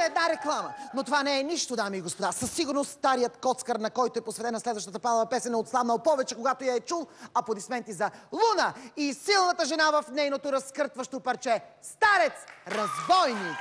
за една реклама. Но това не е нищо, дами и господа. Със сигурност старият коцкар, на който е посветена следващата палава песен, е отслабнал повече, когато я е чул. Аплодисменти за Луна и силната жена в нейното разкъртващо парче. Старец, разбойник!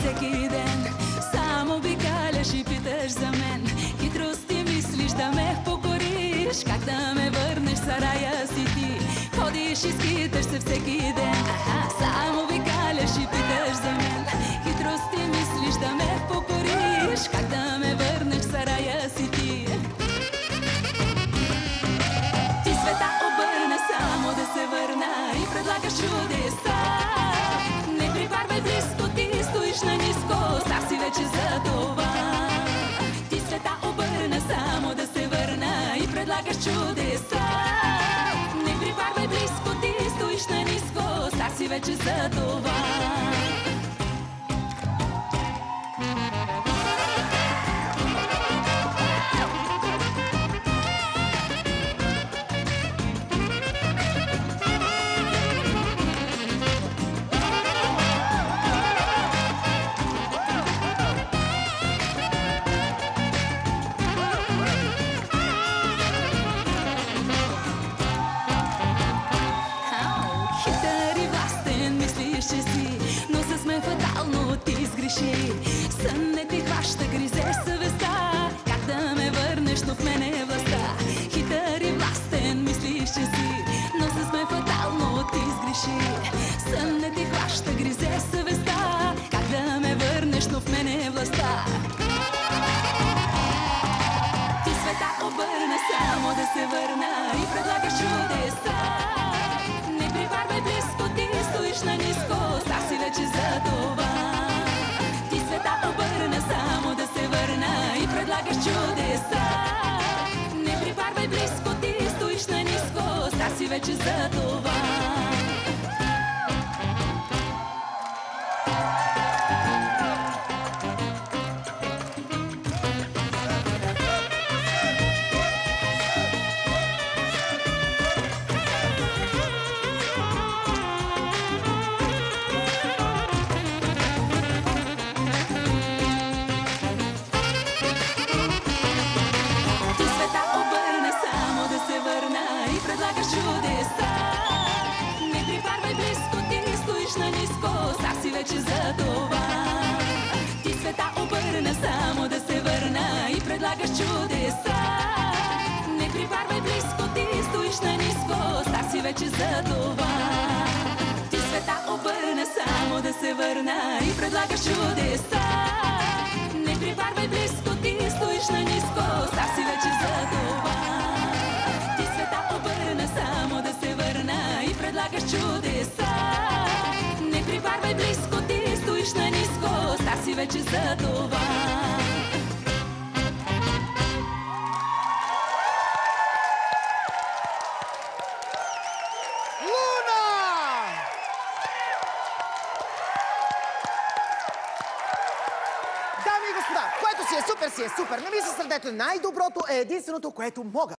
Всеки ден само обикаляш и питаш за мен. Хитрост ти мислиш да ме покориш, как да ме върнеш в сарая си ти. Ходиш и скиташ се всеки ден, само обикаляш и питаш за мен. Хитрост ти мислиш да ме покориш, как да ме върнеш в сарая си ти. Ти света обърна само да се върна и предлагаш чудеса. Не припарвай близко, ти стоиш на ниско, стар си вече за това. Ти света обърна само да се върна и предлагаш чудеса. Не припарвай близко, ти стоиш на ниско, стар си вече за това. Но с мен фатално ти сгреши. Сън не ти хваща, гризе съвестта, как да ме върнеш, но в мене е властта. Хитър и властен мислиш, че си, но с мен фатално ти сгреши. Сън не ти хваща, гризе съвестта, как да ме върнеш, но в мене е властта. Ти света обърна само да се върна и предлагаш чудеса. Не припарвай близко, ти стоиш на ниско, стар си вече за това. Ти света обърна само да се върна и предлагаш чудеса. Не припарвай близко, ти стоиш на ниско, стар си вече за това. Вече за това. Ти света обърна само да се върна и предлагаш чудеса. Не припарвай близко, ти стоиш на ниско, стар си вече за това. Ти света обърна само да се върна и предлагаш чудеса. Не припарвай близко, ти стоиш на ниско, стар си вече за това. Ти света обърна само да се върна и предлагаш чудеса. Не припарвай близко, ти стоиш на ниско, стар си вече за това. Луна! Дами и господа, което си е супер, си е супер. Не ми се сърдете, най-доброто е единственото, което мога.